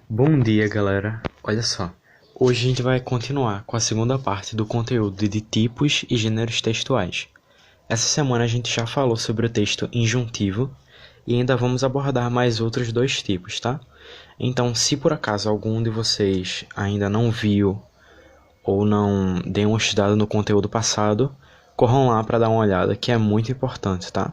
Bom dia, galera. Olha só, hoje a gente vai continuar com a segunda parte do conteúdo de tipos e gêneros textuais. Essa semana a gente já falou sobre o texto injuntivo e ainda vamos abordar mais outros dois tipos, tá? Então, se por acaso algum de vocês ainda não viu ou não deu uma estudada no conteúdo passado, corram lá para dar uma olhada, que é muito importante, tá?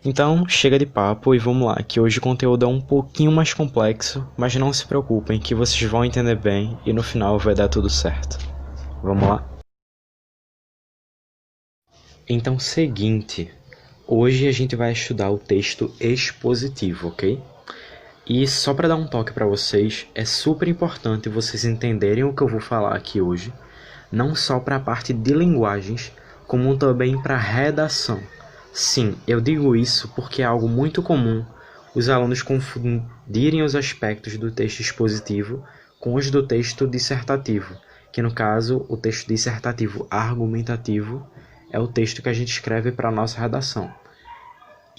Então, chega de papo e vamos lá, que hoje o conteúdo é um pouquinho mais complexo, mas não se preocupem que vocês vão entender bem e no final vai dar tudo certo. Vamos lá? Então, seguinte, hoje a gente vai estudar o texto expositivo, ok? E só para dar um toque para vocês, é super importante vocês entenderem o que eu vou falar aqui hoje, não só para a parte de linguagens, como também para a redação. Sim, eu digo isso porque é algo muito comum os alunos confundirem os aspectos do texto expositivo com os do texto dissertativo, que no caso, o texto dissertativo argumentativo é o texto que a gente escreve para a nossa redação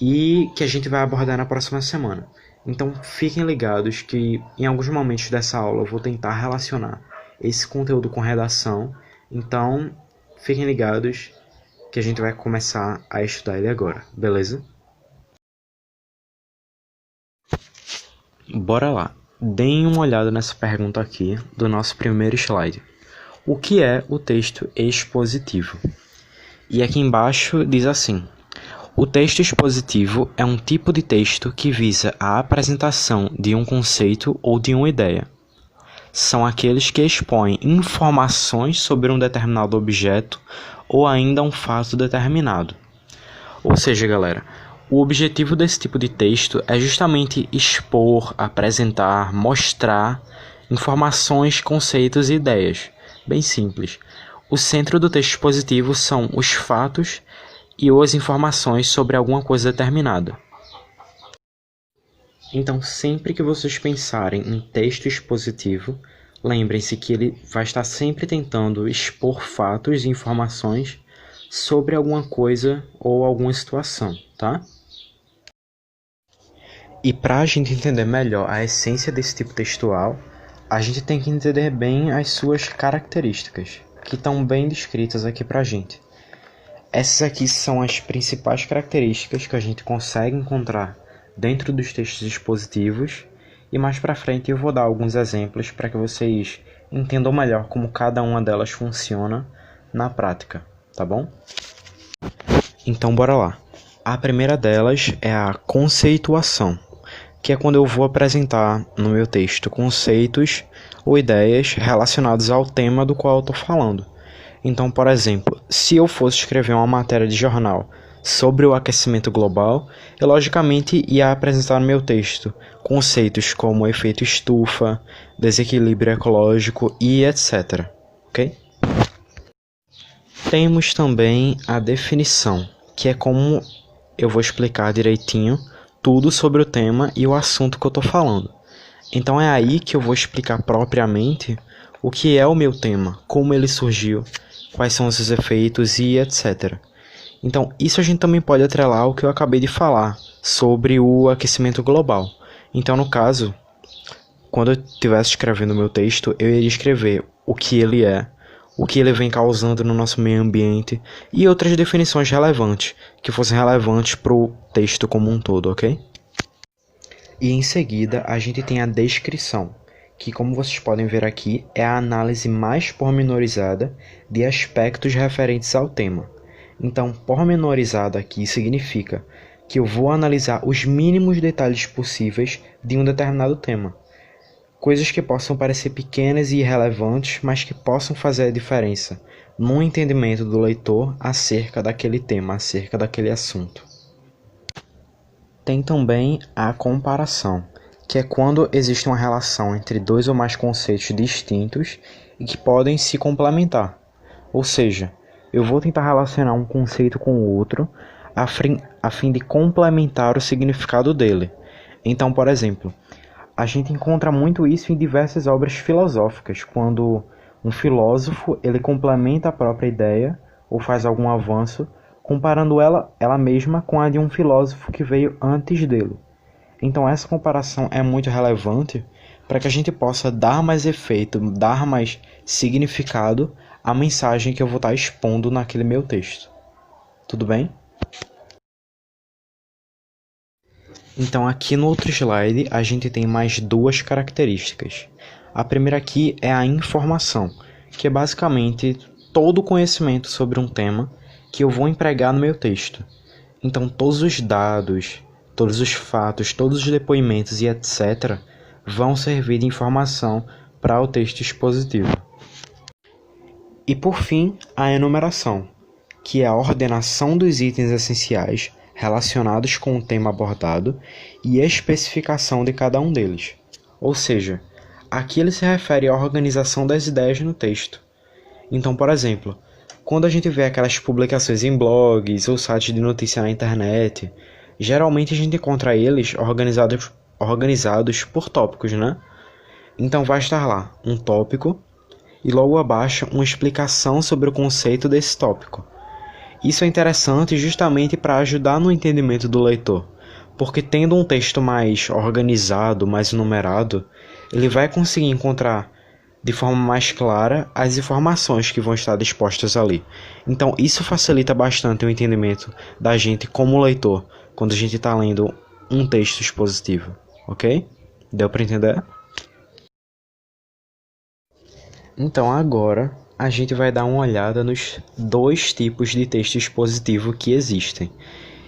e que a gente vai abordar na próxima semana. Então fiquem ligados que em alguns momentos dessa aula eu vou tentar relacionar esse conteúdo com redação, então fiquem ligados que a gente vai começar a estudar ele agora, beleza? Bora lá. Deem uma olhada nessa pergunta aqui do nosso primeiro slide. O que é o texto expositivo? E aqui embaixo diz assim: o texto expositivo é um tipo de texto que visa a apresentação de um conceito ou de uma ideia. São aqueles que expõem informações sobre um determinado objeto ou ainda um fato determinado. Ou seja, galera, o objetivo desse tipo de texto é justamente expor, apresentar, mostrar informações, conceitos e ideias. Bem simples. O centro do texto expositivo são os fatos e ou as informações sobre alguma coisa determinada. Então, sempre que vocês pensarem em texto expositivo, lembrem-se que ele vai estar sempre tentando expor fatos e informações sobre alguma coisa ou alguma situação, tá? E para a gente entender melhor a essência desse tipo textual, a gente tem que entender bem as suas características, que estão bem descritas aqui para a gente. Essas aqui são as principais características que a gente consegue encontrar dentro dos textos expositivos, e mais para frente eu vou dar alguns exemplos para que vocês entendam melhor como cada uma delas funciona na prática, tá bom? Então bora lá. A primeira delas é a conceituação, que é quando eu vou apresentar no meu texto conceitos ou ideias relacionados ao tema do qual eu estou falando. Então, por exemplo, se eu fosse escrever uma matéria de jornal sobre o aquecimento global, eu logicamente ia apresentar no meu texto conceitos como efeito estufa, desequilíbrio ecológico e etc. Ok? Temos também a definição, que é como eu vou explicar direitinho tudo sobre o tema e o assunto que eu estou falando. Então é aí que eu vou explicar propriamente o que é o meu tema, como ele surgiu, quais são os seus efeitos e etc. Então, isso a gente também pode atrelar ao que eu acabei de falar sobre o aquecimento global. Então, no caso, quando eu estivesse escrevendo o meu texto, eu iria escrever o que ele é, o que ele vem causando no nosso meio ambiente e outras definições relevantes, que fossem relevantes para o texto como um todo, ok? E em seguida, a gente tem a descrição, que, como vocês podem ver aqui, é a análise mais pormenorizada de aspectos referentes ao tema. Então, pormenorizado aqui significa que eu vou analisar os mínimos detalhes possíveis de um determinado tema. Coisas que possam parecer pequenas e irrelevantes, mas que possam fazer a diferença no entendimento do leitor acerca daquele tema, acerca daquele assunto. Tem também a comparação, que é quando existe uma relação entre dois ou mais conceitos distintos e que podem se complementar. Ou seja, eu vou tentar relacionar um conceito com o outro a fim de complementar o significado dele. Então, por exemplo, a gente encontra muito isso em diversas obras filosóficas, quando um filósofo ele complementa a própria ideia ou faz algum avanço, comparando ela mesma com a de um filósofo que veio antes dele. Então essa comparação é muito relevante para que a gente possa dar mais efeito, dar mais significado à mensagem que eu vou estar expondo naquele meu texto. Tudo bem? Então aqui no outro slide a gente tem mais duas características. A primeira aqui é a informação, que é basicamente todo o conhecimento sobre um tema que eu vou empregar no meu texto. Então todos os dados, todos os fatos, todos os depoimentos e etc. vão servir de informação para o texto expositivo. E por fim, a enumeração, que é a ordenação dos itens essenciais relacionados com o tema abordado e a especificação de cada um deles. Ou seja, aqui ele se refere à organização das ideias no texto. Então, por exemplo, quando a gente vê aquelas publicações em blogs ou sites de notícia na internet, geralmente a gente encontra eles organizados por tópicos, né? Então vai estar lá um tópico e logo abaixo uma explicação sobre o conceito desse tópico. Isso é interessante justamente para ajudar no entendimento do leitor, porque tendo um texto mais organizado, mais numerado, ele vai conseguir encontrar de forma mais clara as informações que vão estar dispostas ali. Então isso facilita bastante o entendimento da gente como leitor, quando a gente está lendo um texto expositivo, ok? Deu para entender? Então agora a gente vai dar uma olhada nos dois tipos de texto expositivo que existem.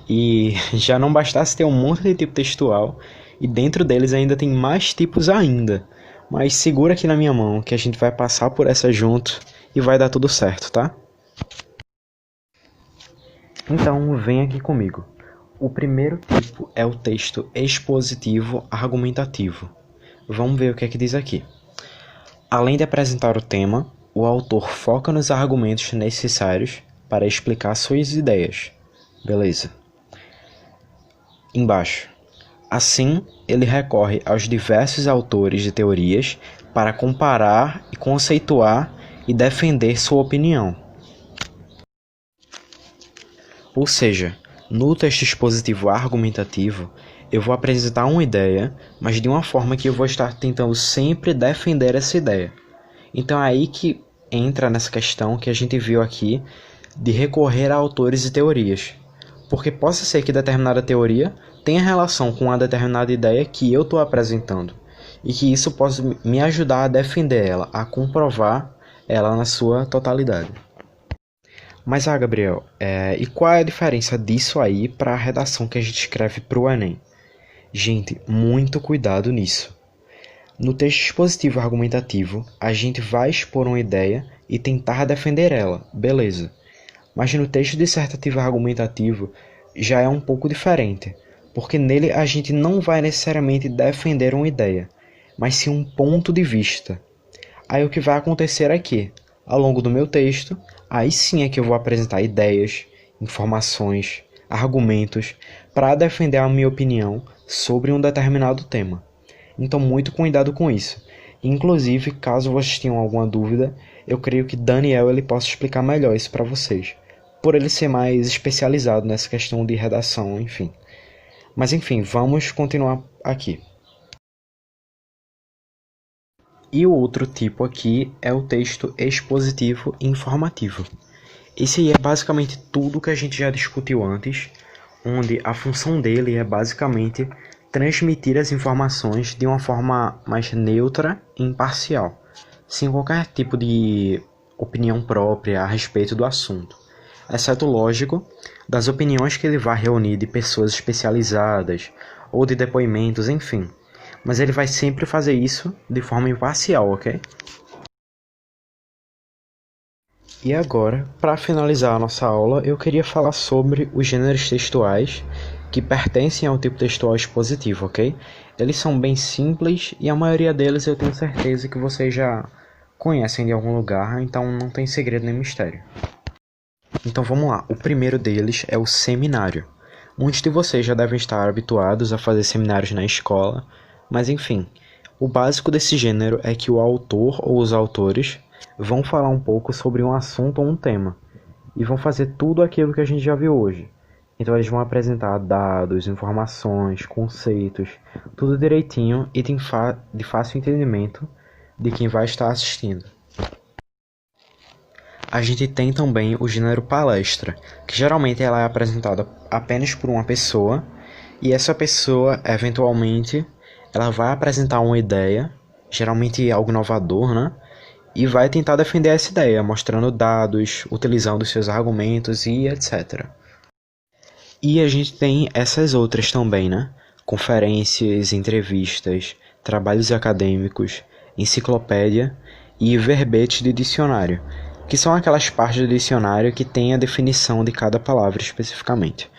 E já não bastasse ter um monte de tipo textual, e dentro deles ainda tem mais tipos ainda. Mas segura aqui na minha mão que a gente vai passar por essa junto e vai dar tudo certo, tá? Então vem aqui comigo. O primeiro tipo é o texto expositivo argumentativo. Vamos ver o que é que diz aqui. Além de apresentar o tema, o autor foca nos argumentos necessários para explicar suas ideias. Beleza. Embaixo. Assim, ele recorre aos diversos autores de teorias para comparar e conceituar e defender sua opinião. Ou seja, no texto expositivo argumentativo, eu vou apresentar uma ideia, mas de uma forma que eu vou estar tentando sempre defender essa ideia. Então é aí que entra nessa questão que a gente viu aqui de recorrer a autores e teorias. Porque possa ser que determinada teoria tenha relação com uma determinada ideia que eu estou apresentando. E que isso possa me ajudar a defender ela, a comprovar ela na sua totalidade. Mas, Gabriel, e qual é a diferença disso aí para a redação que a gente escreve para o Enem? Gente, muito cuidado nisso. No texto expositivo argumentativo, a gente vai expor uma ideia e tentar defender ela, beleza. Mas no texto dissertativo argumentativo já é um pouco diferente, porque nele a gente não vai necessariamente defender uma ideia, mas sim um ponto de vista. Aí o que vai acontecer é que, ao longo do meu texto, aí sim é que eu vou apresentar ideias, informações, argumentos para defender a minha opinião sobre um determinado tema. Então muito cuidado com isso. Inclusive, caso vocês tenham alguma dúvida, eu creio que Daniel ele possa explicar melhor isso para vocês, por ele ser mais especializado nessa questão de redação, enfim. Mas enfim, vamos continuar aqui. E o outro tipo aqui é o texto expositivo informativo. Esse aí é basicamente tudo que a gente já discutiu antes, onde a função dele é basicamente transmitir as informações de uma forma mais neutra e imparcial, sem qualquer tipo de opinião própria a respeito do assunto, exceto, lógico, das opiniões que ele vai reunir de pessoas especializadas ou de depoimentos, enfim. Mas ele vai sempre fazer isso de forma imparcial, ok? E agora, para finalizar a nossa aula, eu queria falar sobre os gêneros textuais que pertencem ao tipo textual expositivo, ok? Eles são bem simples e a maioria deles eu tenho certeza que vocês já conhecem de algum lugar, então não tem segredo nem mistério. Então vamos lá, o primeiro deles é o seminário. Muitos de vocês já devem estar habituados a fazer seminários na escola, mas enfim, o básico desse gênero é que o autor ou os autores vão falar um pouco sobre um assunto ou um tema, e vão fazer tudo aquilo que a gente já viu hoje, Então eles vão apresentar dados, informações, conceitos, tudo direitinho e de fácil entendimento de quem vai estar assistindo. A gente tem também o gênero palestra, que geralmente ela é apresentada apenas por uma pessoa, e essa pessoa, eventualmente, ela vai apresentar uma ideia, geralmente algo inovador, né? E vai tentar defender essa ideia, mostrando dados, utilizando seus argumentos e etc. E a gente tem essas outras também, né? Conferências, entrevistas, trabalhos acadêmicos, enciclopédia e verbete de dicionário, que são aquelas partes do dicionário que tem a definição de cada palavra especificamente.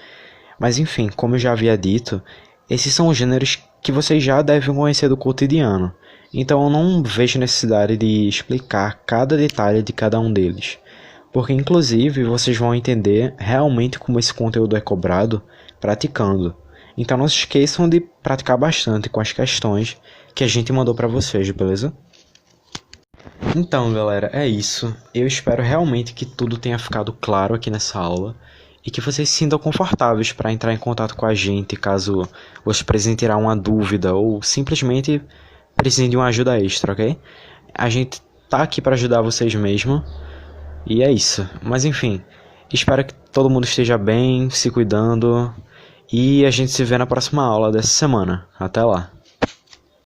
Mas enfim, como eu já havia dito, esses são os gêneros que vocês já devem conhecer do cotidiano, então eu não vejo necessidade de explicar cada detalhe de cada um deles, porque inclusive vocês vão entender realmente como esse conteúdo é cobrado praticando. Então não se esqueçam de praticar bastante com as questões que a gente mandou para vocês, beleza? Então, galera, é isso. Eu espero realmente que tudo tenha ficado claro aqui nessa aula e que vocês se sintam confortáveis para entrar em contato com a gente caso vocês precisem tirar uma dúvida ou simplesmente precisem de uma ajuda extra, ok? A gente tá aqui para ajudar vocês mesmo e é isso. Mas enfim, espero que todo mundo esteja bem, se cuidando e a gente se vê na próxima aula dessa semana. Até lá!